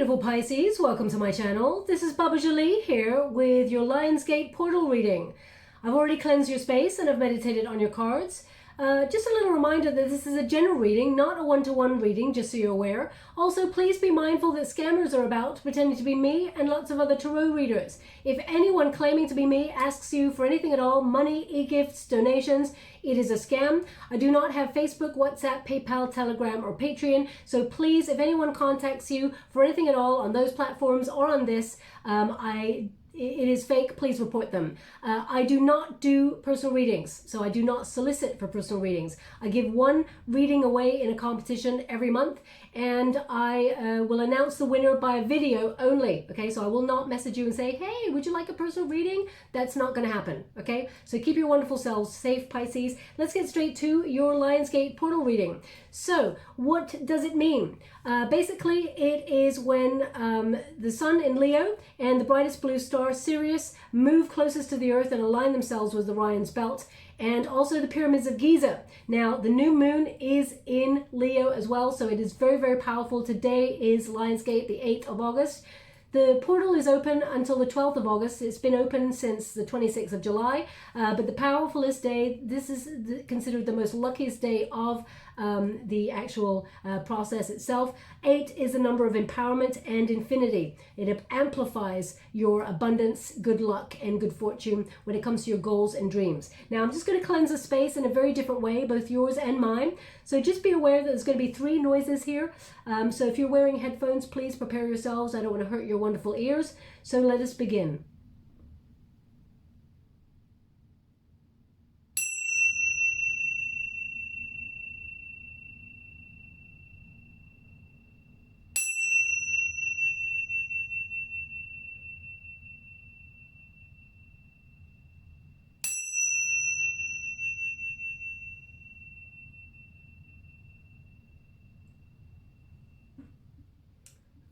beautiful Pisces, welcome to my channel. This is Baba Jolie here with your Lionsgate portal reading. I've already cleansed your space and I've meditated on your cards. Just a little reminder that this is a general reading, not a one-to-one reading, just so you're aware. Also, please be mindful that scammers are about, pretending to be me and lots of other tarot readers. If anyone claiming to be me asks you for anything at all, money, e-gifts, donations, it is a scam. I do not have Facebook, WhatsApp, PayPal, Telegram, or Patreon. So please, if anyone contacts you for anything at all on those platforms or on this, it is fake, please report them. I do not do personal readings, so I do not solicit for personal readings. I give one reading away in a competition every month, and I will announce the winner by video only, okay? So I will not message you and say, hey, would you like a personal reading? That's not gonna happen, okay? So keep your wonderful selves safe, Pisces. Let's get straight to your Lionsgate portal reading. So what does it mean? Basically, it is when the sun in Leo and the brightest blue star, Sirius, move closest to the earth and align themselves with Orion's belt, and also the pyramids of Giza. Now, the new moon is in Leo as well, so it is very, very powerful. Today is Lionsgate, the 8th of August. The portal is open until the 12th of August. It's been open since the 26th of July, but the powerfulest day, this is considered the most luckiest day of the actual process itself. 8 is the number of empowerment and infinity. It amplifies your abundance, good luck, and good fortune when it comes to your goals and dreams. Now, I'm just going to cleanse the space in a very different way, both yours and mine. So just be aware that there's going to be 3 noises here. So if you're wearing headphones, please prepare yourselves. I don't want to hurt your wonderful ears. So let us begin.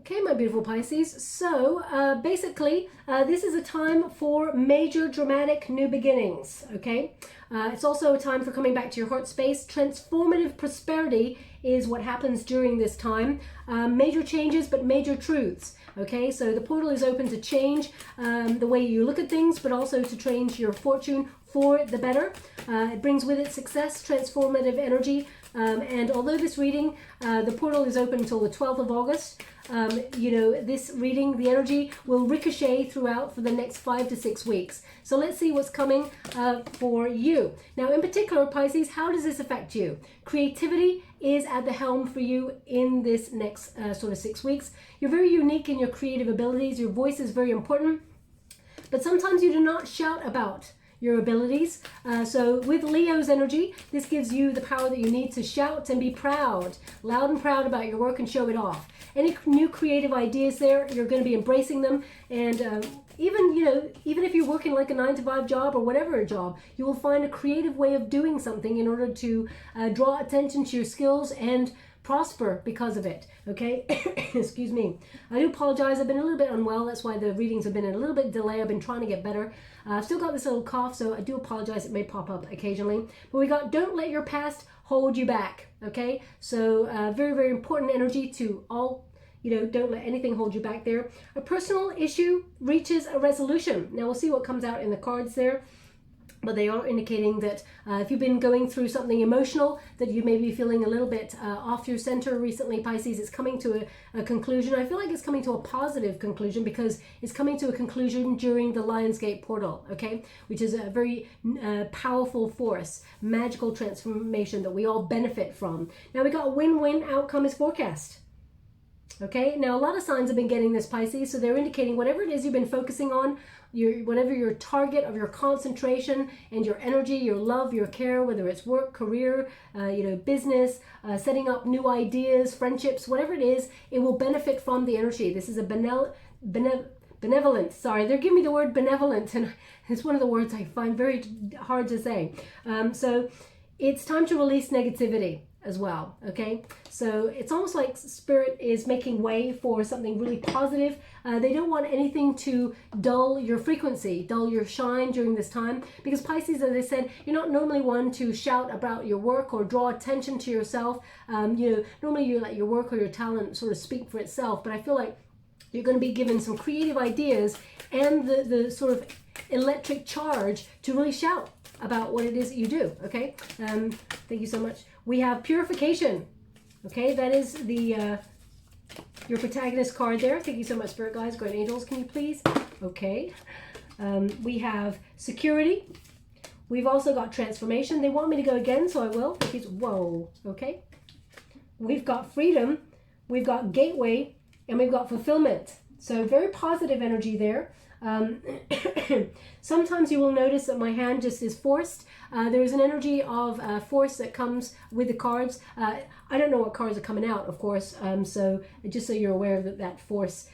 Okay, my beautiful Pisces, so basically this is a time for major dramatic new beginnings, okay? It's also a time for coming back to your heart space. Transformative prosperity is what happens during this time. Major changes, but major truths, okay? So the portal is open to change the way you look at things, but also to change your fortune for the better. It brings with it success, transformative energy, and although this reading, the portal is open until the 12th of August, you know, this reading, the energy will ricochet throughout for the next 5 to 6 weeks. So let's see what's coming for you. Now, in particular, Pisces, how does this affect you? Creativity is at the helm for you in this next sort of 6 weeks. You're very unique in your creative abilities. Your voice is very important, but sometimes you do not shout about your abilities. So with Leo's energy, this gives you the power that you need to shout and be proud, loud and proud about your work and show it off. Any new creative ideas there, you're going to be embracing them. And even, you know, even if you're working like a 9-to-5 job or whatever job, you will find a creative way of doing something in order to draw attention to your skills and prosper because of it, okay? Excuse me. I do apologize. I've been a little bit unwell. That's why the readings have been in a little bit delay. I've been trying to get better. I've still got this little cough, so I do apologize. It may pop up occasionally. But we got don't let your past hold you back, okay? So very, very important energy to all, you know, don't let anything hold you back there. A personal issue reaches a resolution. Now we'll see what comes out in the cards there. But they are indicating that if you've been going through something emotional, that you may be feeling a little bit off your center recently, Pisces, it's coming to a conclusion. I feel like it's coming to a positive conclusion because it's coming to a conclusion during the Lionsgate portal, okay? Which is a very powerful force, magical transformation that we all benefit from. Now we got a win-win outcome is forecast. Okay, now a lot of signs have been getting this, Pisces, so they're indicating whatever it is you've been focusing on, whatever your target of your concentration and your energy, your love, your care, whether it's work, career, you know, business, setting up new ideas, friendships, whatever it is, it will benefit from the energy. This is a benevolent, sorry, they're giving me the word benevolent, and it's one of the words I find very hard to say. So it's time to release negativity as well, okay? So it's almost like Spirit is making way for something really positive. They don't want anything to dull your frequency, dull your shine during this time, because Pisces, as I said, you're not normally one to shout about your work or draw attention to yourself. You know, normally you let your work or your talent sort of speak for itself, but I feel like You're going to be given some creative ideas and the sort of electric charge to really shout about what it is that you do, okay? Thank you so much. We have Purification, okay? That is the your protagonist card there. Thank you so much, Spirit Guides, Guardian Angels, can you please? Okay. We have Security. We've also got Transformation. They want me to go again, so I will. Whoa, okay. We've got Freedom, we've got Gateway, and we've got Fulfillment. So very positive energy there. Sometimes you will notice that my hand just is forced. There's an energy of force that comes with the cards. I don't know what cards are coming out, of course, so just so you're aware that force,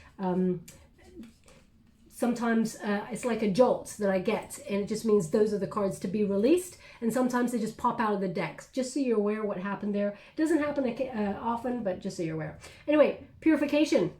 sometimes it's like a jolt that I get, and it just means those are the cards to be released, and sometimes they just pop out of the decks, just so you're aware what happened there. It doesn't happen often, but just so you're aware. Anyway, Purification.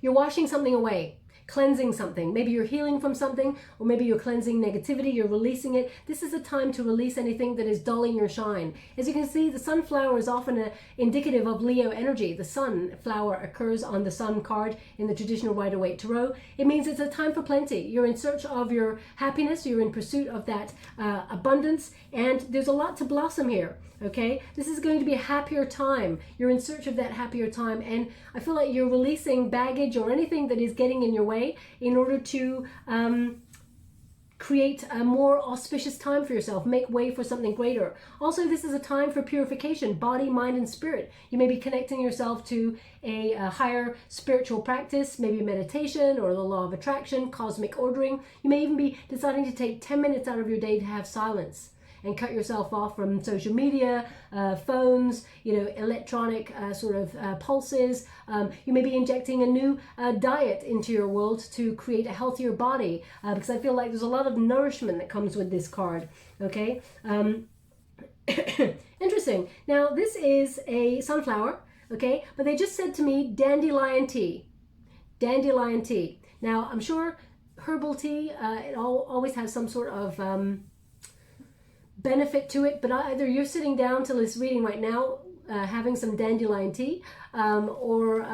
You're washing something away, cleansing something. Maybe you're healing from something, or maybe you're cleansing negativity, you're releasing it. This is a time to release anything that is dulling your shine. As you can see, the sunflower is often indicative of Leo energy. The sunflower occurs on the sun card in the traditional Rider-Waite Tarot. It means it's a time for plenty. You're in search of your happiness, you're in pursuit of that abundance, and there's a lot to blossom here. Okay, this is going to be a happier time. You're in search of that happier time, and I feel like you're releasing baggage or anything that is getting in your way in order to create a more auspicious time for yourself, make way for something greater. Also, this is a time for purification, body, mind, and spirit. You may be connecting yourself to a higher spiritual practice, maybe meditation or the law of attraction, cosmic ordering. You may even be deciding to take 10 minutes out of your day to have silence and cut yourself off from social media, phones, electronic pulses. You may be injecting a new diet into your world to create a healthier body, because I feel like there's a lot of nourishment that comes with this card, okay? Interesting. Now, this is a sunflower, okay? But they just said to me, dandelion tea. Dandelion tea. Now, I'm sure herbal tea, it always has some sort of benefit to it, but either you're sitting down to this reading right now having some dandelion tea, or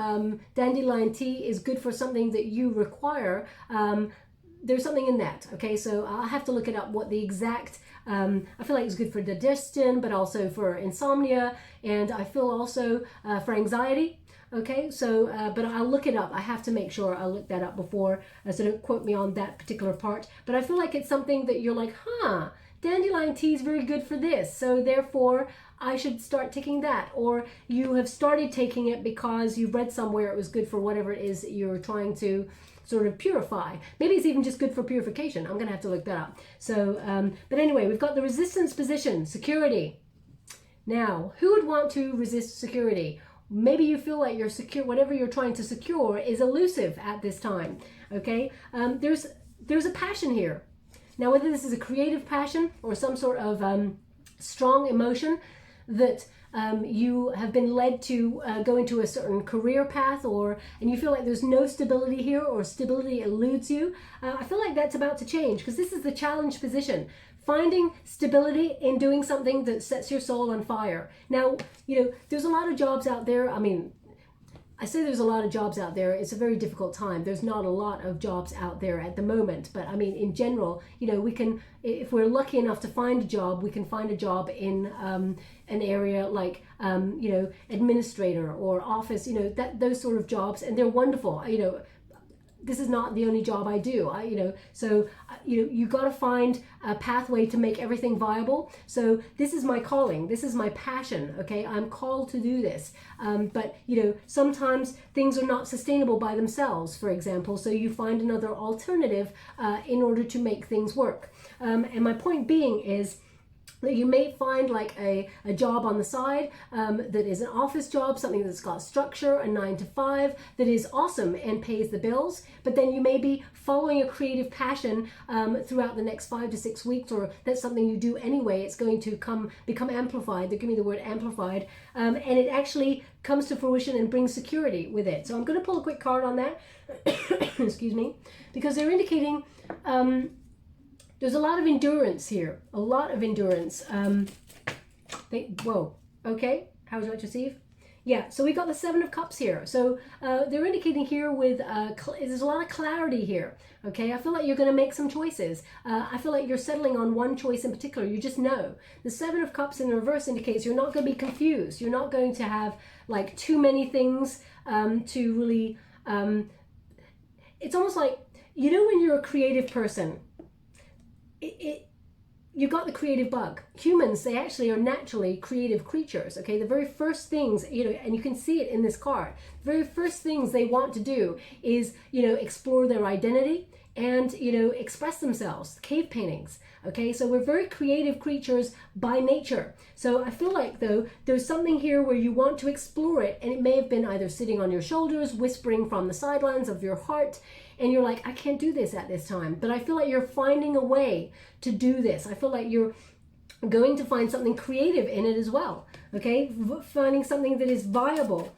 dandelion tea is good for something that you require. There's something in that, okay? So I'll have to look it up what the exact, I feel like it's good for digestion, but also for insomnia, and I feel also for anxiety. Okay, so, but I'll look it up. I have to make sure I look that up before, so don't quote me on that particular part. But I feel like it's something that you're like, dandelion tea is very good for this, so therefore I should start taking that. Or you have started taking it because you've read somewhere it was good for whatever it is that you're trying to sort of purify. Maybe it's even just good for purification. I'm gonna have to look that up. So, but anyway, we've got the resistance position, security. Now, who would want to resist security? Maybe you feel like you're secure, whatever you're trying to secure is elusive at this time, okay? There's a passion here. Now, whether this is a creative passion or some sort of strong emotion that you have been led to go into a certain career path, and you feel like there's no stability here, or stability eludes you, I feel like that's about to change, because this is the challenge position. Finding stability in doing something that sets your soul on fire. Now, there's a lot of jobs out there. I mean, I say there's a lot of jobs out there. It's a very difficult time. There's not a lot of jobs out there at the moment. But I mean, in general, we can, if we're lucky enough to find a job, we can find a job in an area like, administrator or office, those sort of jobs. And they're wonderful. This is not the only job I do. You got to find a pathway to make everything viable. So this is my calling. This is my passion. Okay, I'm called to do this. But sometimes things are not sustainable by themselves, for example. So you find another alternative in order to make things work. And my point being is that you may find like a job on the side that is an office job, something that's got structure, a 9-to-5, that is awesome and pays the bills. But then you may be following a creative passion throughout the next 5 to 6 weeks, or that's something you do anyway. It's going to become amplified. They give me the word amplified, and it actually comes to fruition and brings security with it. So I'm going to pull a quick card on that, excuse me, because they're indicating there's a lot of endurance here, a lot of endurance. Whoa, okay, how would you like to receive? Yeah, so we got the Seven of Cups here. So they're indicating here with, there's a lot of clarity here, okay? I feel like you're going to make some choices. I feel like you're settling on one choice in particular. You just know. The Seven of Cups in the reverse indicates you're not going to be confused. You're not going to have like too many things to really, it's almost like, you know, when you're a creative person, you got the creative bug. Humans, they actually are naturally creative creatures, okay? The very first things, you know, and you can see it in this card, the very first things they want to do is, you know, explore their identity and, you know, express themselves. Cave paintings, okay? So we're very creative creatures by nature. So I feel like, though, there's something here where you want to explore it, and it may have been either sitting on your shoulders, whispering from the sidelines of your heart, and you're like, I can't do this at this time. But I feel like you're finding a way to do this. I feel like you're going to find something creative in it as well, okay? Finding something that is viable.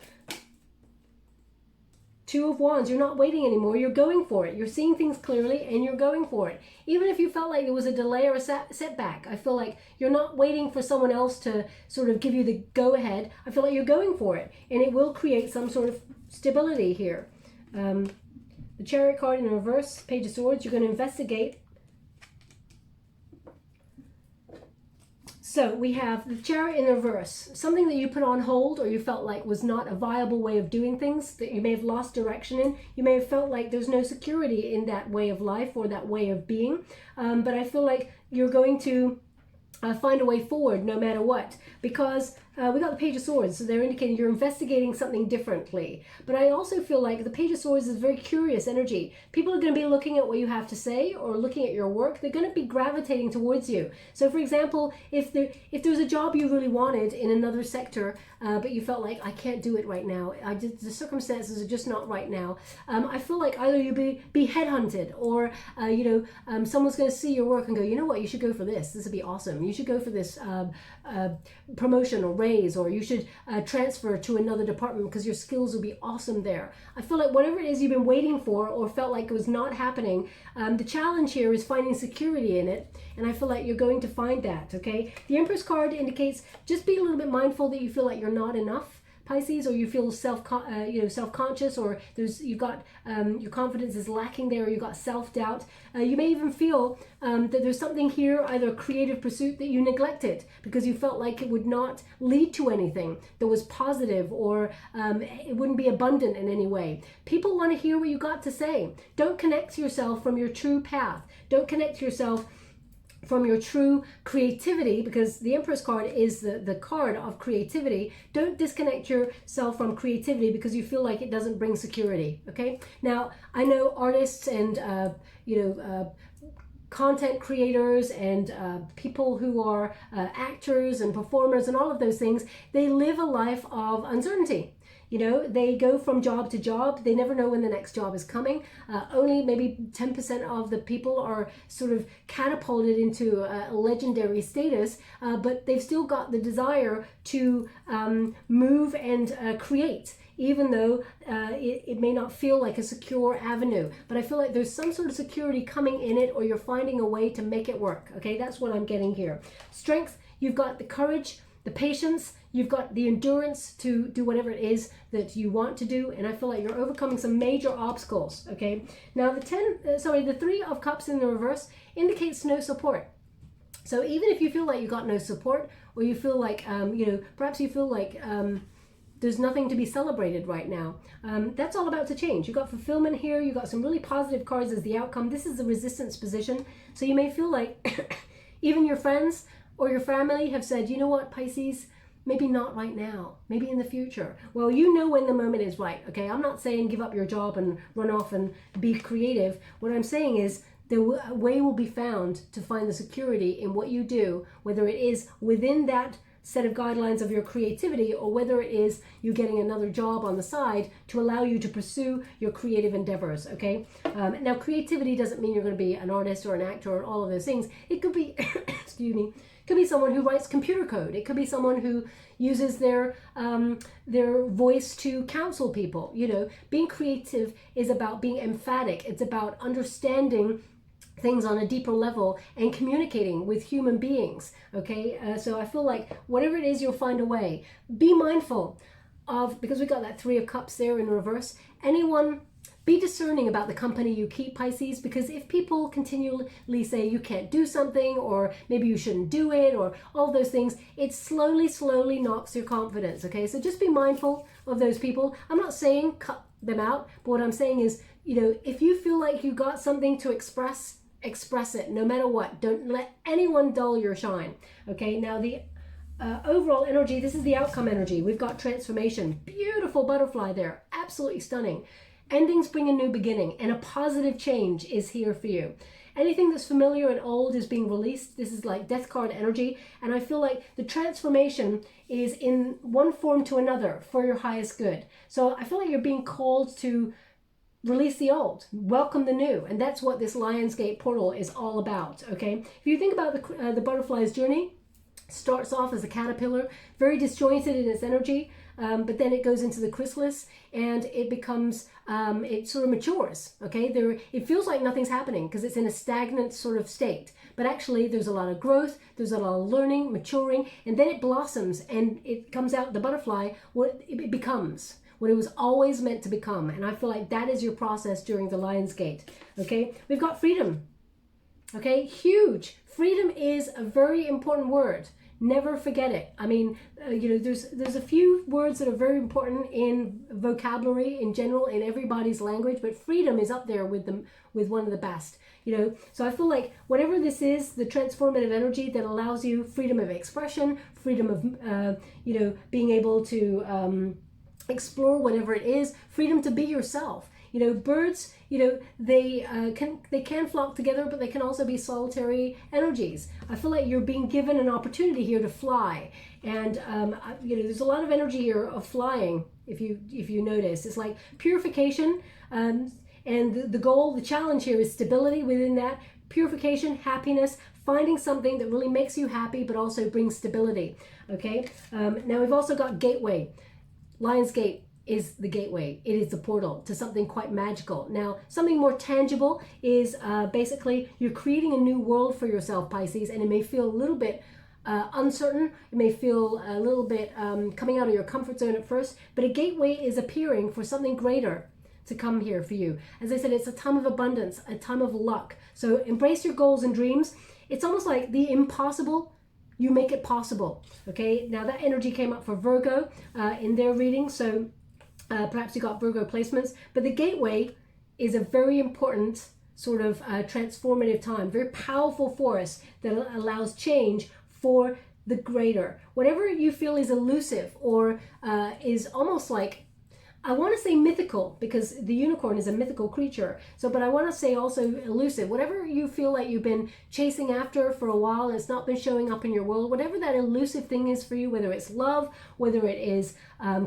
Two of Wands, you're not waiting anymore. You're going for it. You're seeing things clearly and you're going for it. Even if you felt like there was a delay or a setback, I feel like you're not waiting for someone else to sort of give you the go-ahead. I feel like you're going for it, and it will create some sort of stability here. The Chariot card in the reverse, Page of Swords, you're going to investigate. So we have the Chariot in the reverse, something that you put on hold or you felt like was not a viable way of doing things, that you may have lost direction in. You may have felt like there's no security in that way of life or that way of being. But I feel like you're going to find a way forward no matter what, because we got the Page of Swords, so they're indicating you're investigating something differently. But I also feel like the Page of Swords is very curious energy. People are going to be looking at what you have to say or looking at your work. They're going to be gravitating towards you. So for example, if there's a job you really wanted in another sector, but you felt like, I can't do it right now, the circumstances are just not right now, I feel like either you be headhunted, or someone's going to see your work and go, you know what, you should go for this. This would be awesome. You should go for this promotion or raise, or you should transfer to another department because your skills will be awesome there. I feel like whatever it is you've been waiting for or felt like it was not happening, the challenge here is finding security in it, and I feel like you're going to find that, okay? The Empress card indicates just be a little bit mindful that you feel like you're not enough, Pisces, or you feel self-conscious, or you've got your confidence is lacking there, or you've got self-doubt. You may even feel that there's something here, either a creative pursuit that you neglected because you felt like it would not lead to anything that was positive, or it wouldn't be abundant in any way. People want to hear what you got to say. Don't connect yourself from your true path. Don't connect yourself from your true creativity, because the Empress card is the card of creativity. Don't disconnect yourself from creativity because you feel like it doesn't bring security, okay? Now, I know artists and, content creators and people who are actors and performers and all of those things, they live a life of uncertainty. You know, they go from job to job. They never know when the next job is coming. Only maybe 10% of the people are sort of catapulted into a legendary status, but they've still got the desire to move and create, even though it may not feel like a secure avenue. But I feel like there's some sort of security coming in it, or you're finding a way to make it work. Okay, that's what I'm getting here. Strength, you've got the courage, the patience, you've got the endurance to do whatever it is that you want to do, and I feel like you're overcoming some major obstacles, okay? Now the Three of Cups in the reverse indicates no support. So even if you feel like you got no support, or you feel like, perhaps you feel like there's nothing to be celebrated right now, that's all about to change. You got fulfillment here, you got some really positive cards as the outcome. This is the resistance position, so you may feel like even your friends or your family have said, you know what, Pisces, maybe not right now, maybe in the future. Well, you know when the moment is right, okay? I'm not saying give up your job and run off and be creative. What I'm saying is the way will be found to find the security in what you do, whether it is within that set of guidelines of your creativity, or whether it is you getting another job on the side to allow you to pursue your creative endeavors, okay? Now, creativity doesn't mean you're going to be an artist or an actor or all of those things. It could be, excuse me, it could be someone who writes computer code. It could be someone who uses their voice to counsel people. You know, being creative is about being emphatic. It's about understanding things on a deeper level and communicating with human beings, okay? So I feel like whatever it is, you'll find a way. Be mindful. of, because we got that Three of Cups there in reverse, anyone, be discerning about the company you keep, Pisces, because if people continually say you can't do something, or maybe you shouldn't do it, or all those things, it slowly knocks your confidence, okay? So just be mindful of those people. I'm not saying cut them out, but what I'm saying is, you know, if you feel like you got something to express it, no matter what. Don't let anyone dull your shine, okay? Now the overall energy, this is the outcome energy. We've got transformation, beautiful butterfly there, absolutely stunning. Endings bring a new beginning, and a positive change is here for you. Anything that's familiar and old is being released. This is like death card energy, and I feel like the transformation is in one form to another for your highest good. So I feel like you're being called to release the old, welcome the new, and that's what this Lionsgate portal is all about, okay? If you think about the butterfly's journey, starts off as a caterpillar, very disjointed in its energy, but then it goes into the chrysalis and it becomes, it sort of matures, okay? It feels like nothing's happening because it's in a stagnant sort of state, but actually there's a lot of growth, there's a lot of learning, maturing, and then it blossoms and it comes out, the butterfly, what it becomes, what it was always meant to become. And I feel like that is your process during the Lionsgate, okay? We've got freedom, okay? Huge. Freedom is a very important word. Never forget it. I mean, you know, there's a few words that are very important in vocabulary in general, in everybody's language, but freedom is up there with them, with one of the best, you know. So I feel like whatever this is, the transformative energy that allows you freedom of expression, freedom of, you know, being able to explore whatever it is, freedom to be yourself. You know, birds, you know, they can flock together, but they can also be solitary energies. I feel like you're being given an opportunity here to fly, and you know, there's a lot of energy here of flying. If you notice, it's like purification, and the goal, the challenge here is stability within that purification, happiness, finding something that really makes you happy, but also brings stability. Okay. Now we've also got gateway. Lionsgate is the gateway. It is the portal to something quite magical. Now, something more tangible is basically you're creating a new world for yourself, Pisces, and it may feel a little bit uncertain. It may feel a little bit coming out of your comfort zone at first, but a gateway is appearing for something greater to come here for you. As I said, it's a time of abundance, a time of luck. So embrace your goals and dreams. It's almost like the impossible, you make it possible. Okay, now that energy came up for Virgo in their reading, so perhaps you got Virgo placements, but the gateway is a very important sort of transformative time, very powerful force that allows change for the greater. Whatever you feel is elusive or is almost like, I want to say mythical, because the unicorn is a mythical creature. So, but I want to say also elusive. Whatever you feel like you've been chasing after for a while and it's not been showing up in your world, whatever that elusive thing is for you, whether it's love, whether it is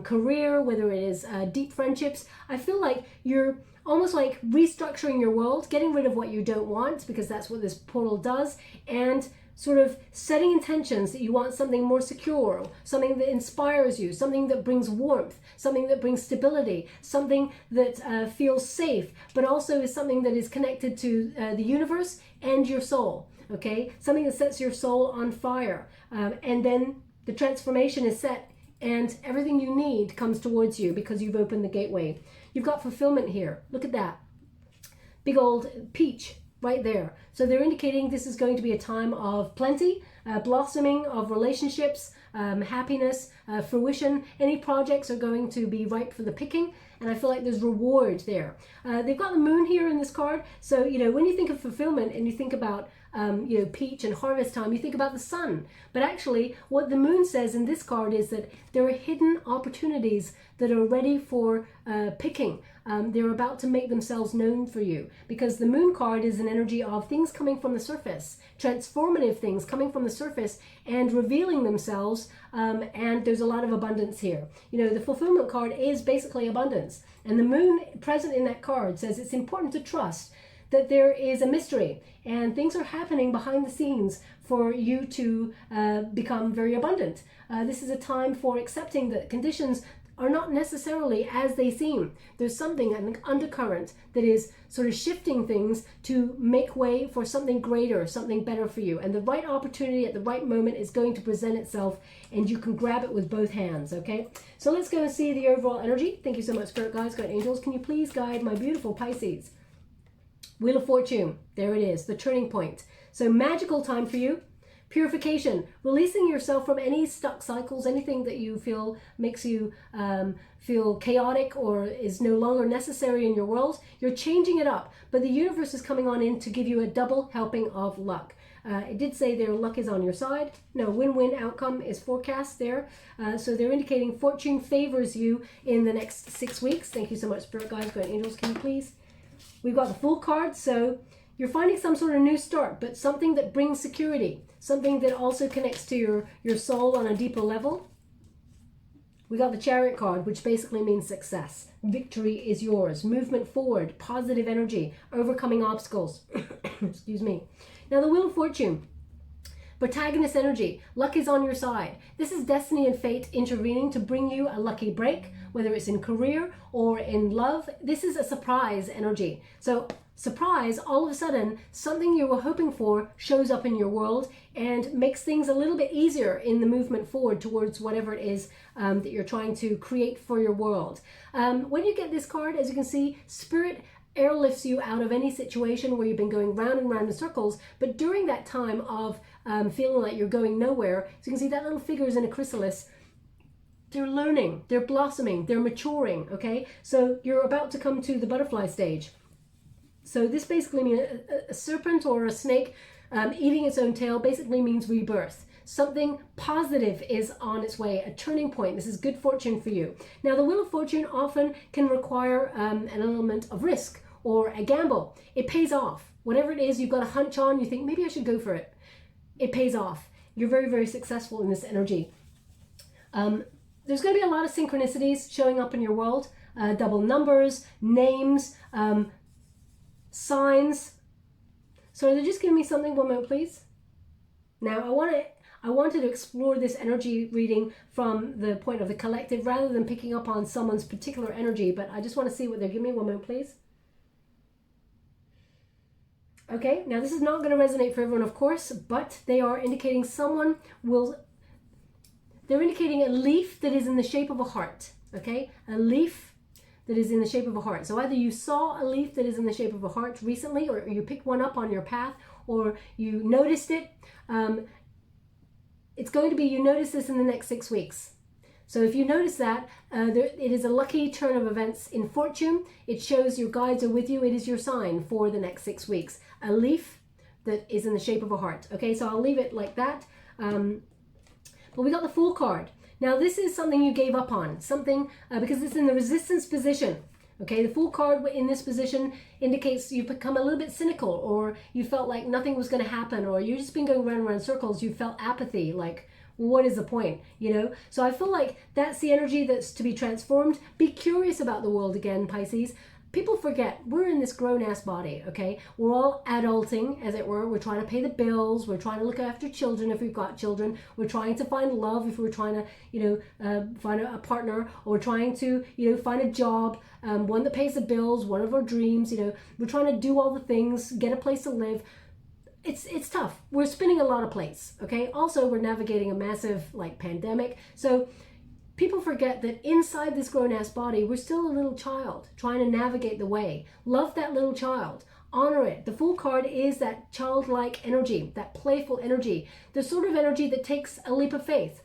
career, whether it is deep friendships, I feel like you're almost like restructuring your world, getting rid of what you don't want, because that's what this portal does, and sort of setting intentions that you want something more secure, something that inspires you, something that brings warmth, something that brings stability, something that feels safe, but also is something that is connected to the universe and your soul, okay? Something that sets your soul on fire. And then the transformation is set and everything you need comes towards you because you've opened the gateway. You've got fulfillment here. Look at that. Big old peach right there. So they're indicating this is going to be a time of plenty, blossoming of relationships, happiness, fruition. Any projects are going to be ripe for the picking, and I feel like there's reward there. They've got the moon here in this card, so you know, when you think of fulfillment and you think about you know, peach and harvest time, you think about the sun. But actually what the moon says in this card is that there are hidden opportunities that are ready for picking. They're about to make themselves known for you, because the moon card is an energy of things coming from the surface, transformative things coming from the surface and revealing themselves, and there's a lot of abundance here. You know, the fulfillment card is basically abundance, and the moon present in that card says it's important to trust that there is a mystery and things are happening behind the scenes for you to become very abundant. This is a time for accepting that conditions are not necessarily as they seem. There's something, an undercurrent, that is sort of shifting things to make way for something greater, something better for you. And the right opportunity at the right moment is going to present itself, and you can grab it with both hands, okay? So let's go and see the overall energy. Thank you so much, Spirit Guides, God Angels. Can you please guide my beautiful Pisces? Wheel of Fortune, there it is, the turning point. So magical time for you. Purification, releasing yourself from any stuck cycles, anything that you feel makes you feel chaotic or is no longer necessary in your world. You're changing it up, but the universe is coming on in to give you a double helping of luck. It did say their luck is on your side. No, win-win outcome is forecast there. So they're indicating fortune favors you in the next 6 weeks. Thank you so much, Spirit Guides, God Angels. Can you please? We've got the Fool card, so you're finding some sort of new start, but something that brings security, something that also connects to your soul on a deeper level. We got the Chariot card, which basically means success. Victory is yours. Movement forward, positive energy, overcoming obstacles. Excuse me. Now the Wheel of Fortune. Protagonist energy. Luck is on your side. This is destiny and fate intervening to bring you a lucky break, whether it's in career or in love. This is a surprise energy. So surprise, all of a sudden, something you were hoping for shows up in your world and makes things a little bit easier in the movement forward towards whatever it is that you're trying to create for your world. When you get this card, as you can see, Spirit airlifts you out of any situation where you've been going round and round in circles, but during that time of feeling like you're going nowhere, so you can see that little figure is in a chrysalis. They're learning, they're blossoming, they're maturing, okay? So you're about to come to the butterfly stage. So this basically means a serpent or a snake eating its own tail basically means rebirth. Something positive is on its way, a turning point. This is good fortune for you. Now, the Wheel of Fortune often can require an element of risk or a gamble. It pays off. Whatever it is you've got a hunch on, you think, maybe I should go for it. It pays off. You're very, very successful in this energy. There's going to be a lot of synchronicities showing up in your world. Double numbers, names, signs. So they're just giving me something. One moment, please. Now, I wanted to explore this energy reading from the point of the collective rather than picking up on someone's particular energy, but I just want to see what they're giving me. One moment, please. Okay, now this is not going to resonate for everyone, of course, but they are indicating they're indicating a leaf that is in the shape of a heart, okay? A leaf that is in the shape of a heart. So either you saw a leaf that is in the shape of a heart recently, or you picked one up on your path, or you noticed it. It's going to be, you notice this in the next 6 weeks. So if you notice that, it is a lucky turn of events in fortune. It shows your guides are with you. It is your sign for the next 6 weeks. A leaf that is in the shape of a heart. Okay, so I'll leave it like that. But we got the Fool card. Now this is something you gave up on. Something, because it's in the resistance position. Okay, the Fool card in this position indicates you've become a little bit cynical, or you felt like nothing was going to happen, or you've just been going round and round in circles. You felt apathy, like, well, what is the point, you know? So I feel like that's the energy that's to be transformed. Be curious about the world again, Pisces. People forget we're in this grown-ass body, okay? We're all adulting, as it were. We're trying to pay the bills. We're trying to look after children if we've got children. We're trying to find love if we're trying to, you know, find a partner. Or we're trying to, you know, find a job, one that pays the bills, one of our dreams, you know. We're trying to do all the things, get a place to live. It's tough. We're spinning a lot of plates, okay? Also, we're navigating a massive, like, pandemic. So people forget that inside this grown-ass body, we're still a little child trying to navigate the way. Love that little child. Honor it. The Fool card is that childlike energy, that playful energy, the sort of energy that takes a leap of faith,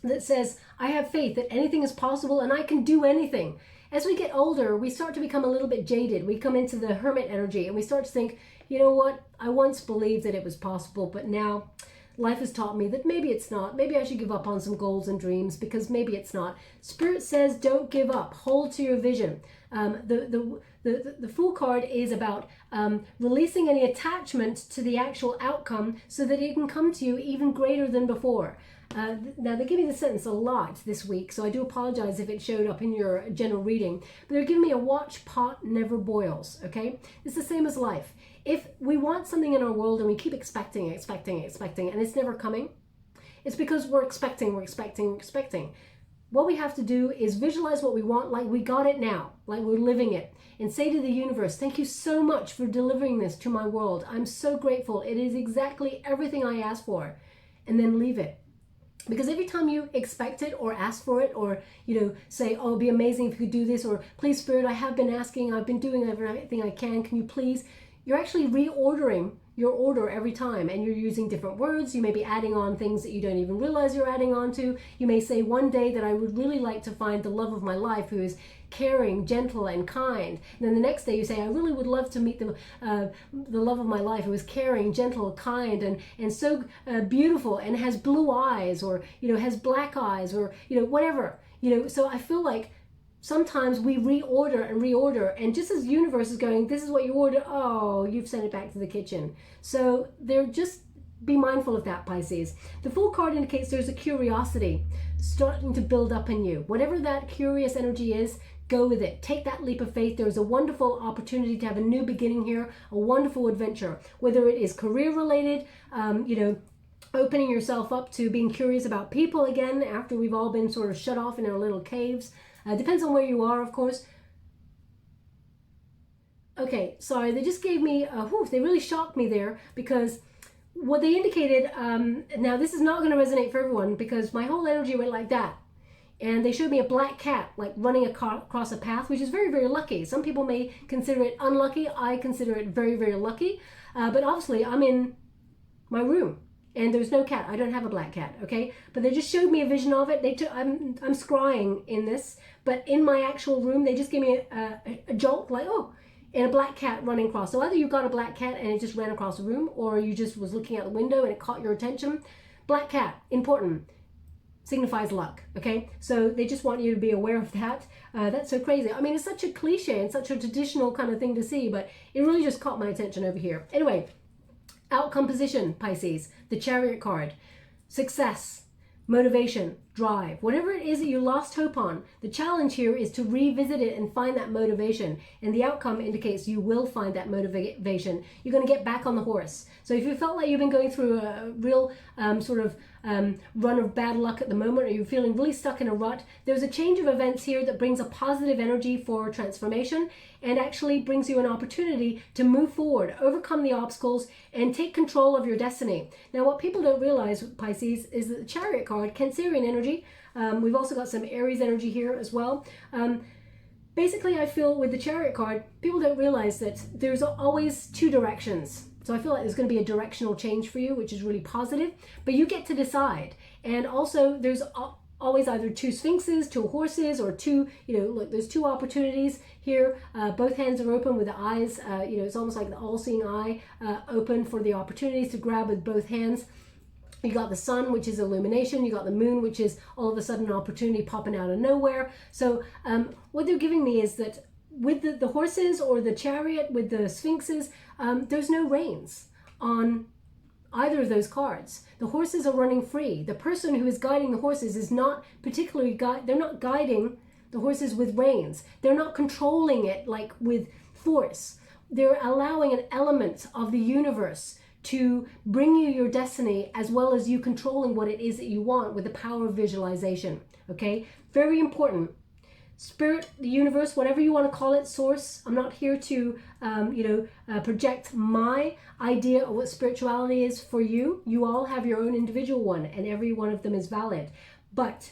that says, I have faith that anything is possible and I can do anything. As we get older, we start to become a little bit jaded. We come into the hermit energy and we start to think, you know what? I once believed that it was possible, but now life has taught me that maybe it's not. Maybe I should give up on some goals and dreams because maybe it's not. Spirit says don't give up. Hold to your vision. The Fool card is about releasing any attachment to the actual outcome so that it can come to you even greater than before. Now, they give me the sentence a lot this week, so I do apologize if it showed up in your general reading. But they're giving me a watch pot never boils, okay? It's the same as life. If we want something in our world and we keep expecting, and it's never coming, it's because we're expecting. what we have to do is visualize what we want like we got it now, like we're living it, and say to the universe, thank you so much for delivering this to my world. I'm so grateful. It is exactly everything I asked for. And then leave it. Because every time you expect it or ask for it, or, you know, say, oh, it'd be amazing if you could do this, or please, Spirit, I have been asking, I've been doing everything I can you please? You're actually reordering your order every time, and you're using different words. You may be adding on things that you don't even realize you're adding on to. You may say one day that I would really like to find the love of my life who is caring, gentle, and kind. And then the next day you say, I really would love to meet the love of my life who is caring, gentle, kind, and so beautiful, and has blue eyes, or, you know, has black eyes, or, you know, whatever. You know, so I feel like sometimes we reorder, and just as the universe is going, this is what you ordered, oh, you've sent it back to the kitchen. So just be mindful of that, Pisces. The Fool card indicates there's a curiosity starting to build up in you. Whatever that curious energy is, go with it. Take that leap of faith. There's a wonderful opportunity to have a new beginning here, a wonderful adventure, whether it is career related, you know, opening yourself up to being curious about people again after we've all been sort of shut off in our little caves. Depends on where you are, of course. Okay, sorry, they just gave me, they really shocked me there, because what they indicated, now this is not going to resonate for everyone, because my whole energy went like that. And they showed me a black cat, like running across a path, which is very, very lucky. Some people may consider it unlucky. I consider it very, very lucky. But obviously, I'm in my room, and there's no cat. I don't have a black cat, okay? But they just showed me a vision of it. I'm scrying in this, but in my actual room, they just gave me a jolt, like, oh, and a black cat running across. So either you got a black cat and it just ran across the room, or you just was looking out the window and it caught your attention. Black cat, important, signifies luck, okay? So they just want you to be aware of that. That's so crazy. I mean, it's such a cliche and such a traditional kind of thing to see, but it really just caught my attention over here. Anyway, outcome position, Pisces, the Chariot card, success, motivation, drive, whatever it is that you lost hope on. The challenge here is to revisit it and find that motivation. And the outcome indicates you will find that motivation. You're going to get back on the horse. So if you felt like you've been going through a real run of bad luck at the moment, or you're feeling really stuck in a rut, there's a change of events here that brings a positive energy for transformation, and actually brings you an opportunity to move forward, overcome the obstacles, and take control of your destiny. Now, what people don't realize, Pisces, is that the Chariot card, Cancerian energy, we've also got some Aries energy here as well. Basically, I feel with the Chariot card, people don't realize that there's always two directions. So I feel like there's going to be a directional change for you, which is really positive, but you get to decide. And also there's always either two sphinxes, two horses, or two, you know, look, there's two opportunities here. Both hands are open with the eyes, you know, it's almost like the all-seeing eye open for the opportunities to grab with both hands. You got the sun, which is illumination. You got the moon, which is all of a sudden an opportunity popping out of nowhere. So what they're giving me is that with the horses or the chariot, with the sphinxes, there's no reins on either of those cards. The horses are running free. The person who is guiding the horses is not particularly they're not guiding the horses with reins. They're not controlling it like with force. They're allowing an element of the universe to bring you your destiny, as well as you controlling what it is that you want with the power of visualization. Okay, very important. Spirit, the universe, whatever you want to call it, source. I'm not here to, project my idea of what spirituality is for you. You all have your own individual one, and every one of them is valid. But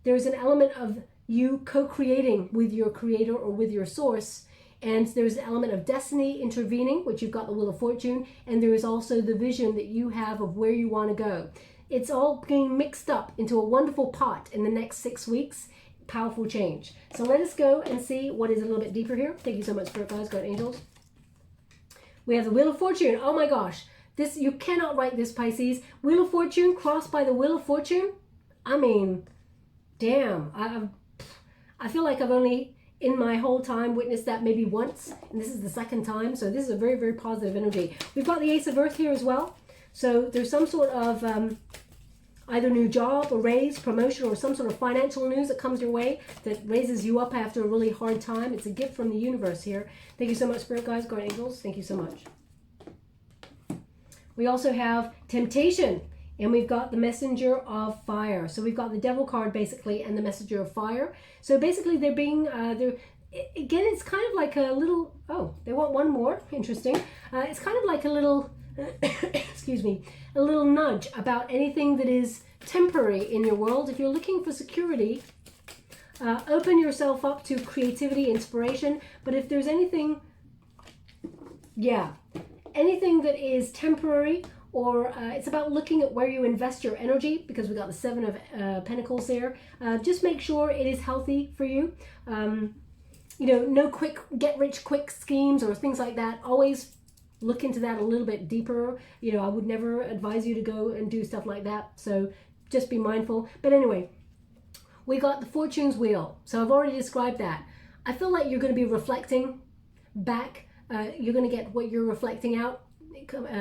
there's an element of you co-creating with your creator or with your source. And there's an element of destiny intervening, which you've got the Wheel of Fortune. And there is also the vision that you have of where you want to go. It's all being mixed up into a wonderful pot in the next 6 weeks. Powerful change. So let us go and see what is a little bit deeper here. Thank you so much, Spirit Guides, God Angels. We have the Wheel of Fortune. Oh my gosh. This, you cannot write this, Pisces. Wheel of Fortune crossed by the Wheel of Fortune. I mean, damn. I feel like I've only in my whole time witnessed that maybe once, and this is the second time. So this is a very, very positive energy. We've got the Ace of Earth here as well. So there's some sort of either new job or raise, promotion, or some sort of financial news that comes your way that raises you up after a really hard time. It's a gift from the universe here. Thank you so much, Spirit Guides, Guardian Angels. Thank you so much. We also have temptation and we've got the messenger of fire. So we've got the devil card basically and the messenger of fire. So basically they're being, again, it's kind of like a little, oh, they want one more, interesting. It's kind of like a little, excuse me, a little nudge about anything that is temporary in your world. If you're looking for security, open yourself up to creativity, inspiration. But if there's anything, yeah, anything that is temporary, or it's about looking at where you invest your energy, because we got the Seven of Pentacles there. Just make sure it is healthy for you. You know, no quick get rich quick schemes or things like that. Always look into that a little bit deeper. You know, I would never advise you to go and do stuff like that. So just be mindful. But anyway, we got the Fortune's Wheel. So I've already described that. I feel like you're going to be reflecting back. You're going to get what you're reflecting out,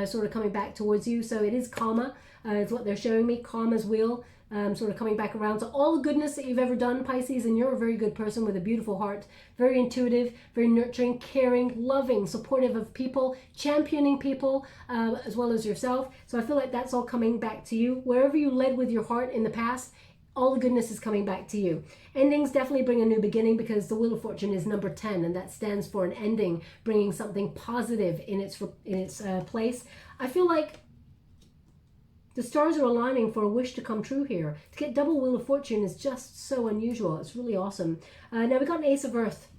sort of coming back towards you. So it is karma, is what they're showing me. Karma's wheel, sort of coming back around. So all the goodness that you've ever done, Pisces, and you're a very good person with a beautiful heart, very intuitive, very nurturing, caring, loving, supportive of people, championing people, as well as yourself. So I feel like that's all coming back to you. Wherever you led with your heart in the past, all the goodness is coming back to you. Endings definitely bring a new beginning, because the Wheel of Fortune is number 10, and that stands for an ending, bringing something positive in its place. I feel like the stars are aligning for a wish to come true here. To get double Wheel of Fortune is just so unusual. It's really awesome. Now we got an Ace of Earth.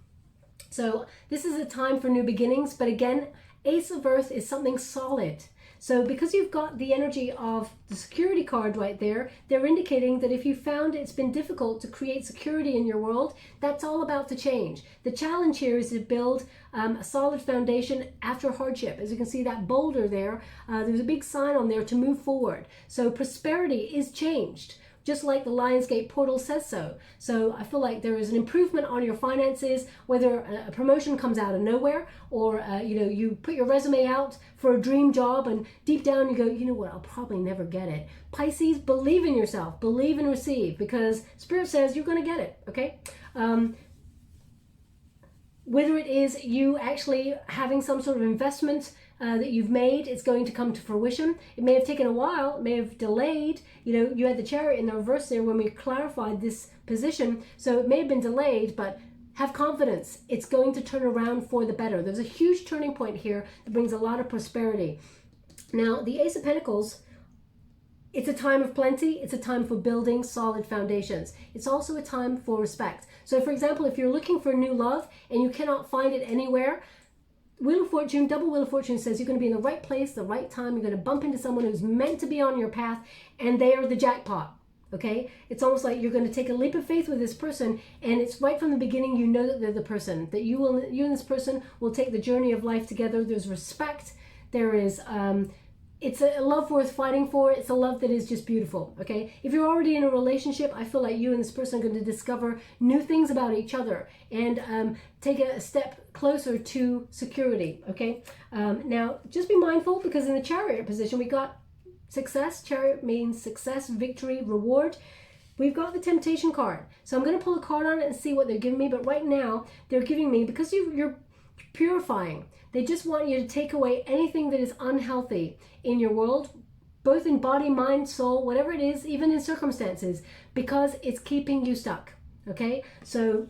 So this is a time for new beginnings, but again, Ace of Earth is something solid. So because you've got the energy of the security card right there, they're indicating that if you found it's been difficult to create security in your world, that's all about to change. The challenge here is to build a solid foundation after hardship. As you can see, that boulder there, there's a big sign on there to move forward. So prosperity is changed, just like the Lionsgate portal says so. So I feel like there is an improvement on your finances, whether a promotion comes out of nowhere, or you know, you put your resume out for a dream job and deep down you go, you know what, I'll probably never get it. Pisces, believe in yourself, believe and receive, because Spirit says you're going to get it, okay? Whether it is you actually having some sort of investment that you've made, it's going to come to fruition. It may have taken a while, it may have delayed. You know, you had the Chariot in the reverse there when we clarified this position, so it may have been delayed, but have confidence. It's going to turn around for the better. There's a huge turning point here that brings a lot of prosperity. Now, the Ace of Pentacles, it's a time of plenty. It's a time for building solid foundations. It's also a time for respect. So, for example, if you're looking for new love and you cannot find it anywhere, Wheel of Fortune, double Wheel of Fortune says you're going to be in the right place, the right time. You're going to bump into someone who's meant to be on your path, and they are the jackpot. Okay? It's almost like you're going to take a leap of faith with this person, and it's right from the beginning you know that they're the person, that you and this person will take the journey of life together. There's respect. There is it's a love worth fighting for. It's a love that is just beautiful, okay? If you're already in a relationship, I feel like you and this person are going to discover new things about each other and take a step closer to security, okay? Now, just be mindful, because in the Chariot position, we got success. Chariot means success, victory, reward. We've got the Temptation card. So I'm going to pull a card on it and see what they're giving me, but right now, they're giving me, because you're purifying, they just want you to take away anything that is unhealthy in your world, both in body, mind, soul, whatever it is, even in circumstances, because it's keeping you stuck, okay? So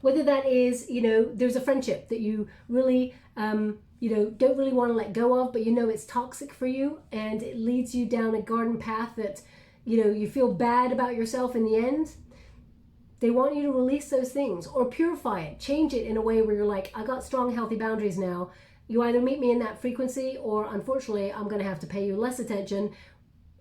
whether that is, you know, there's a friendship that you really, you know, don't really want to let go of, but you know it's toxic for you and it leads you down a garden path that, you know, you feel bad about yourself in the end. They want you to release those things or purify it, change it in a way where you're like, I got strong, healthy boundaries now. You either meet me in that frequency, or unfortunately, I'm going to have to pay you less attention,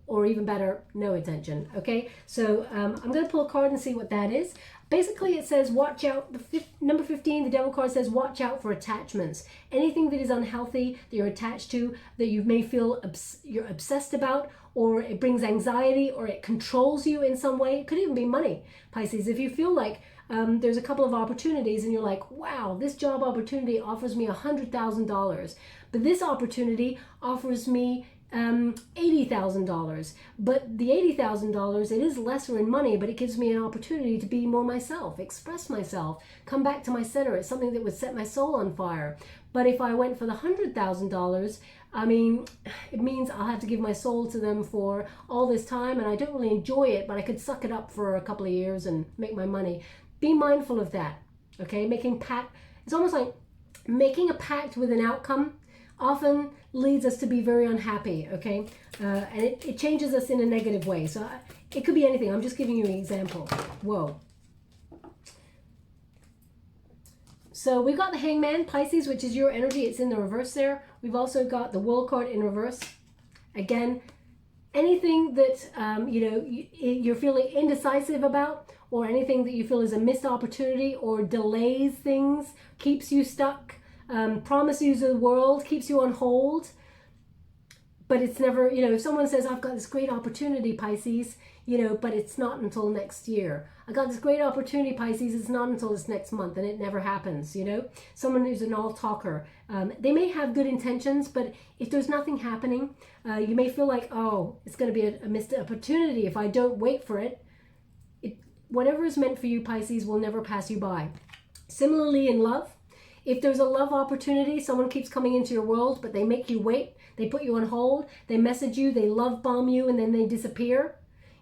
or even better, no attention. Okay, so I'm going to pull a card and see what that is. Basically, it says watch out. Number 15, the Devil card says watch out for attachments. Anything that is unhealthy that you're attached to, that you may feel you're obsessed about, or it brings anxiety, or it controls you in some way. It could even be money, Pisces. If you feel like there's a couple of opportunities and you're like, wow, this job opportunity offers me $100,000, but this opportunity offers me $80,000. But the $80,000, it is lesser in money, but it gives me an opportunity to be more myself, express myself, come back to my center. It's something that would set my soul on fire. But if I went for the $100,000, I mean, it means I'll have to give my soul to them for all this time, and I don't really enjoy it, but I could suck it up for a couple of years and make my money. Be mindful of that, okay? It's almost like making a pact with an outcome often leads us to be very unhappy, okay? And it changes us in a negative way. So it could be anything. I'm just giving you an example. Whoa. So we've got the Hangman, Pisces, which is your energy. It's in the reverse there. We've also got the World card in reverse. Again, anything that you're feeling indecisive about, or anything that you feel is a missed opportunity or delays things, keeps you stuck, promises you the world, keeps you on hold, but it's never, if someone says, I've got this great opportunity, Pisces, but it's not until next year. I got this great opportunity, Pisces, it's not until this next month, and it never happens, Someone who's an all-talker, they may have good intentions, but if there's nothing happening, you may feel like, oh, it's going to be a missed opportunity if I don't wait for it. Whatever is meant for you, Pisces, will never pass you by. Similarly, in love, if there's a love opportunity, someone keeps coming into your world, but they make you wait, they put you on hold, they message you, they love bomb you, and then they disappear.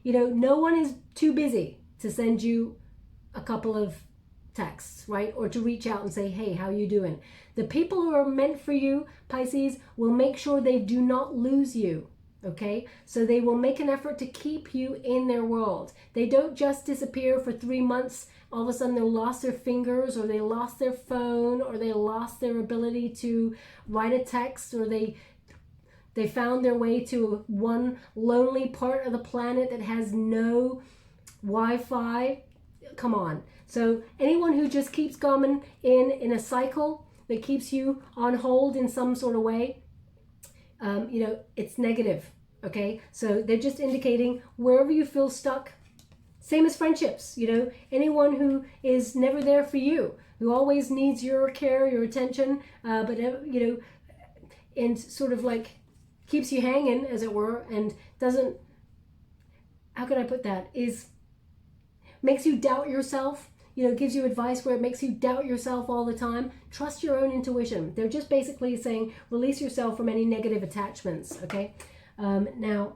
No one is too busy to send you a couple of texts, right? Or to reach out and say, hey, how you doing? The people who are meant for you, Pisces, will make sure they do not lose you. Okay, so they will make an effort to keep you in their world. They don't just disappear for 3 months. All of a sudden they lost their fingers, or they lost their phone, or they lost their ability to write a text, or they found their way to one lonely part of the planet that has no Wi-Fi. Come on. So anyone who just keeps coming in a cycle that keeps you on hold in some sort of way, it's negative. Okay, so they're just indicating wherever you feel stuck. Same as friendships, anyone who is never there for you, who always needs your care, your attention, but and sort of like keeps you hanging, as it were, and doesn't, how can I put that, makes you doubt yourself, gives you advice where it makes you doubt yourself all the time. Trust your own intuition. They're just basically saying release yourself from any negative attachments, okay? Now,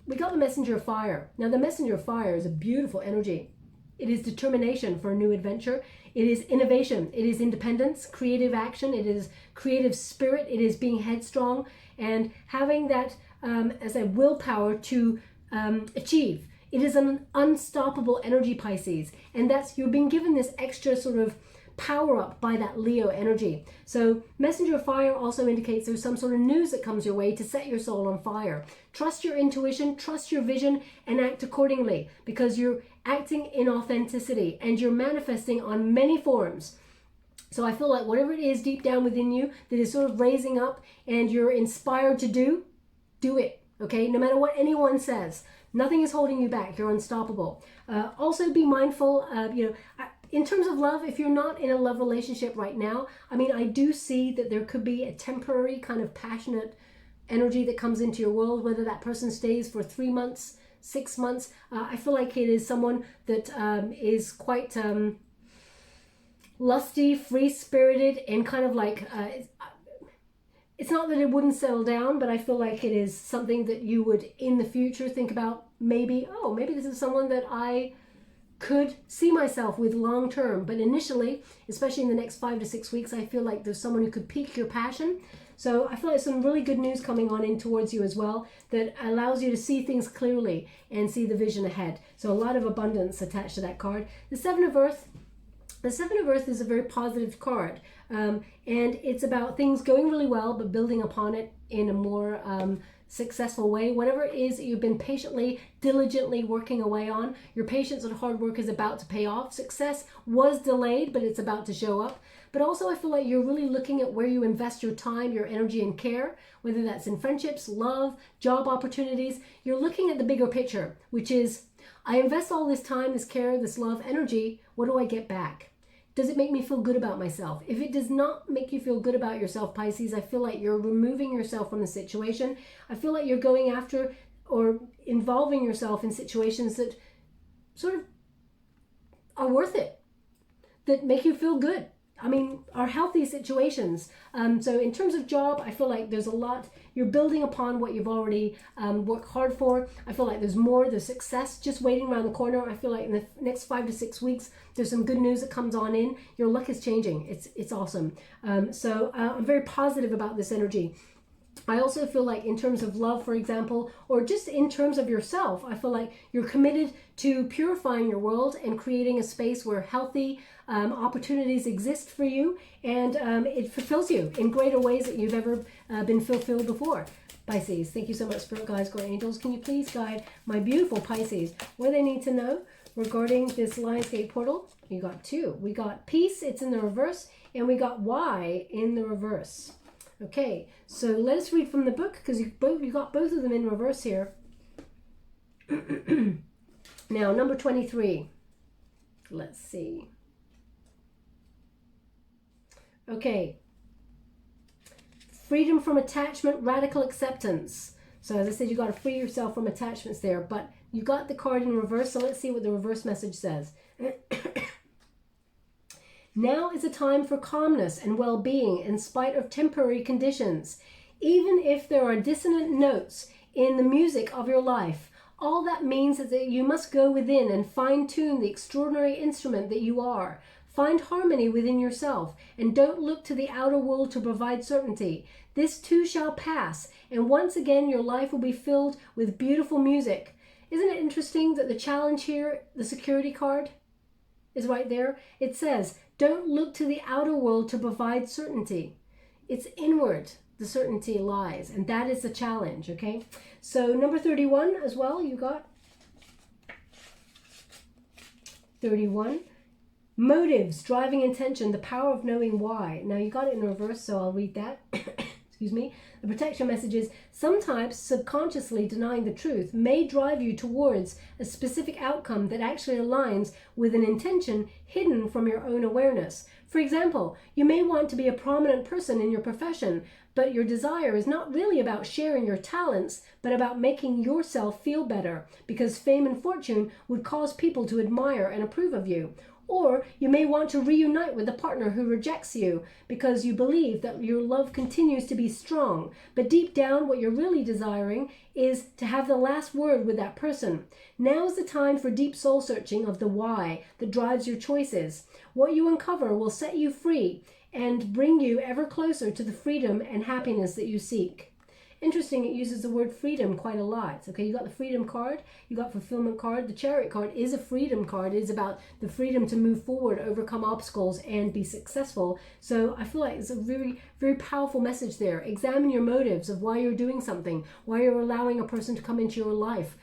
we got the Messenger of Fire. Now, the Messenger of Fire is a beautiful energy. It is determination for a new adventure. It is innovation. It is independence, creative action. It is creative spirit. It is being headstrong and having that, as a willpower to achieve. It is an unstoppable energy, Pisces. And that's, you're being given this extra sort of power up by that Leo energy. So Messenger of Fire also indicates there's some sort of news that comes your way to set your soul on fire. Trust your intuition, trust your vision, and act accordingly, because you're acting in authenticity and you're manifesting on many forms. So I feel like whatever it is deep down within you that is sort of raising up and you're inspired to do it, okay? No matter what anyone says, nothing is holding you back. You're unstoppable. Also be mindful, in terms of love, if you're not in a love relationship right now, I do see that there could be a temporary kind of passionate energy that comes into your world, whether that person stays for 3 months, 6 months. I feel like it is someone that is quite lusty, free-spirited, and kind of like, it's not that it wouldn't settle down, but I feel like it is something that you would in the future think about, maybe this is someone that I could see myself with long term. But initially, especially in the next 5 to 6 weeks, I feel like there's someone who could pique your passion. So I feel like some really good news coming on in towards you as well that allows you to see things clearly and see the vision ahead. So a lot of abundance attached to that card. The Seven of Earth. The Seven of Earth is a very positive card, and it's about things going really well, but building upon it in a more successful way. Whatever it is that you've been patiently, diligently working away on, your patience and hard work is about to pay off. Success was delayed, but it's about to show up. But also I feel like you're really looking at where you invest your time, your energy and care, whether that's in friendships, love, job opportunities. You're looking at the bigger picture, which is, I invest all this time, this care, this love, energy, what do I get back? does it make me feel good about myself? If it does not make you feel good about yourself, Pisces, I feel like you're removing yourself from the situation. I feel like you're going after or involving yourself in situations that sort of are worth it, that make you feel good. I mean, are healthy situations. So in terms of job, I feel like there's a lot, you're building upon what you've already worked hard for. I feel like there's more, there's success just waiting around the corner. I feel like in the next 5 to 6 weeks, there's some good news that comes on in. Your luck is changing. It's awesome. So I'm very positive about this energy. I also feel like in terms of love, for example, or just in terms of yourself, I feel like you're committed to purifying your world and creating a space where healthy opportunities exist for you, and it fulfills you in greater ways that you've ever been fulfilled before. Pisces, thank you so much, Spirit Guides, Guardian Angels. Can you please guide my beautiful Pisces what they need to know regarding this Lionsgate portal? You got 2. We got peace, it's in the reverse, and we got Y in the reverse. Okay, so let us read from the book, because you got both of them in reverse here. Now, number 23. Let's see. Okay. Freedom from attachment, radical acceptance. So as I said, you got to free yourself from attachments there, but you got the card in reverse, so let's see what the reverse message says. Now is a time for calmness and well-being in spite of temporary conditions. Even if there are dissonant notes in the music of your life, all that means is that you must go within and fine-tune the extraordinary instrument that you are. Find harmony within yourself and don't look to the outer world to provide certainty. This too shall pass, and once again your life will be filled with beautiful music. Isn't it interesting that the challenge here, the security card, is right there? It says, don't look to the outer world to provide certainty. It's inward the certainty lies, and that is the challenge, okay? So number 31 as well, you got 31. Motives, driving intention, the power of knowing why. Now you got it in reverse, so I'll read that. Excuse me. The protection message is, sometimes subconsciously denying the truth may drive you towards a specific outcome that actually aligns with an intention hidden from your own awareness. For example, you may want to be a prominent person in your profession, but your desire is not really about sharing your talents, but about making yourself feel better, because fame and fortune would cause people to admire and approve of you. Or you may want to reunite with a partner who rejects you because you believe that your love continues to be strong, but deep down what you're really desiring is to have the last word with that person. Now is the time for deep soul searching of the why that drives your choices. What you uncover will set you free and bring you ever closer to the freedom and happiness that you seek. Interesting, it uses the word freedom quite a lot. Okay, you got the freedom card, you got fulfillment card. The chariot card is a freedom card. It is about the freedom to move forward, overcome obstacles, and be successful. So I feel like it's a very, very powerful message there. Examine your motives of why you're doing something, why you're allowing a person to come into your life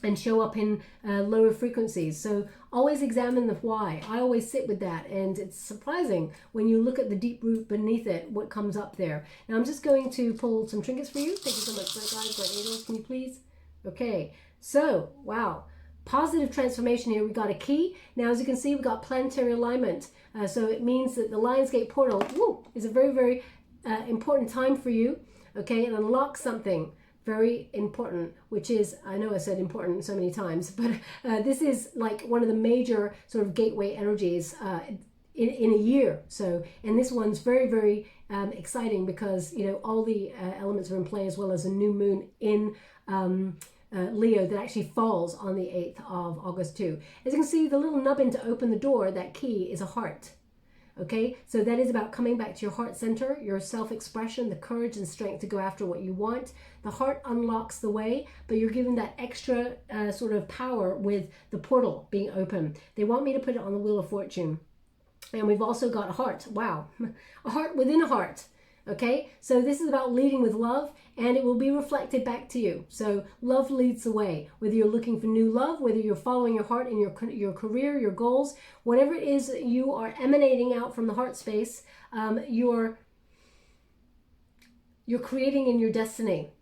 and show up in lower frequencies. So always examine the why. I always sit with that, and it's surprising when you look at the deep root beneath it, what comes up there. Now I'm just going to pull some trinkets for you. Thank you so much, guys. Great angels, can you please? Okay, so wow, positive transformation here. We got a key. Now as you can see, we got planetary alignment. So it means that the Lionsgate portal is a very, very important time for you. Okay, it unlocks something very important, which is, I know I said important so many times, but this is like one of the major sort of gateway energies in a year. So, and this one's very, very exciting because, you know, all the elements are in play, as well as a new moon in Leo that actually falls on the 8th of August too. As you can see, the little nubbin to open the door, that key is a heart. Okay, so that is about coming back to your heart center, your self-expression, the courage and strength to go after what you want. The heart unlocks the way, but you're given that extra sort of power with the portal being open. They want me to put it on the Wheel of Fortune. And we've also got a heart. Wow, a heart within a heart. Okay, so this is about leading with love, and it will be reflected back to you. So love leads the way, whether you're looking for new love, whether you're following your heart in your career, your goals, whatever it is that you are emanating out from the heart space, you're creating in your destiny.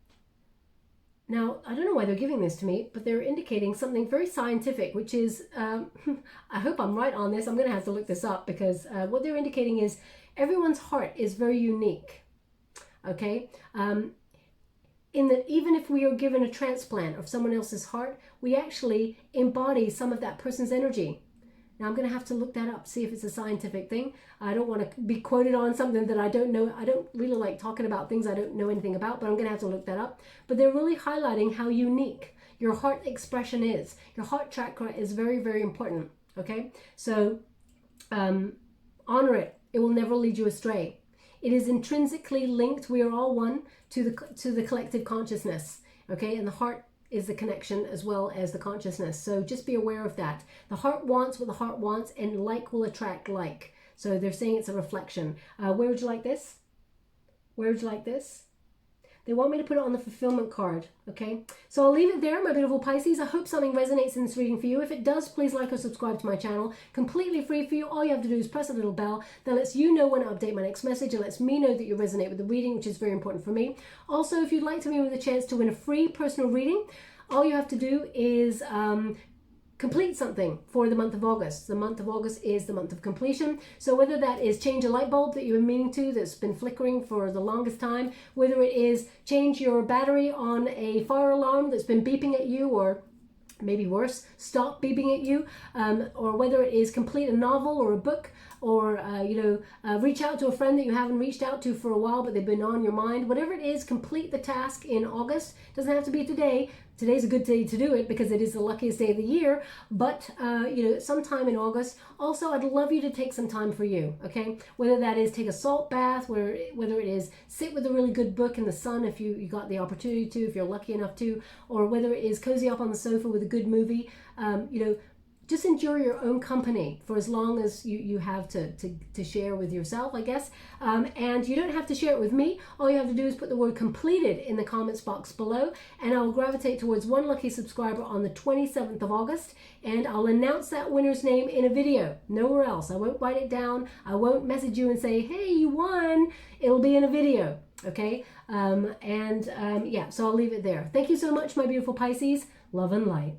Now, I don't know why they're giving this to me, but they're indicating something very scientific, which is, I hope I'm right on this. I'm going to have to look this up because what they're indicating is everyone's heart is very unique. Okay? In that even if we are given a transplant of someone else's heart, we actually embody some of that person's energy. Now, I'm going to have to look that up, see if it's a scientific thing. I don't want to be quoted on something that I don't know. I don't really like talking about things I don't know anything about, but I'm going to have to look that up. But they're really highlighting how unique your heart expression is. Your heart chakra is very, very important, okay? So honor it. It will never lead you astray. It is intrinsically linked. We are all one to the collective consciousness, okay? And the heart is the connection as well as the consciousness. So just be aware of that. The heart wants what the heart wants, and like will attract like. So they're saying it's a reflection. Where would you like this? Where would you like this? They want me to put it on the fulfillment card, okay? So I'll leave it there, my beautiful Pisces. I hope something resonates in this reading for you. If it does, please like or subscribe to my channel. Completely free for you. All you have to do is press a little bell that lets you know when I update my next message and lets me know that you resonate with the reading, which is very important for me. Also, if you'd like to be with a chance to win a free personal reading, all you have to do is complete something for the month of August. The month of August is the month of completion. So whether that is change a light bulb that you've been meaning to that's been flickering for the longest time, whether it is change your battery on a fire alarm that's been beeping at you, or maybe worse, stop beeping at you, or whether it is complete a novel or a book, or reach out to a friend that you haven't reached out to for a while but they've been on your mind. Whatever it is, complete the task in August. Doesn't have to be today. Today's a good day to do it because it is the luckiest day of the year, but sometime in August. Also, I'd love you to take some time for you, okay? Whether that is take a salt bath, whether it is sit with a really good book in the sun if you got the opportunity to, if you're lucky enough to, or whether it is cozy up on the sofa with a good movie, just enjoy your own company for as long as you have to share with yourself, I guess. And you don't have to share it with me. All you have to do is put the word completed in the comments box below, and I'll gravitate towards one lucky subscriber on the 27th of August, and I'll announce that winner's name in a video, nowhere else. I won't write it down. I won't message you and say, hey, you won. It'll be in a video, okay? So I'll leave it there. Thank you so much, my beautiful Pisces. Love and light.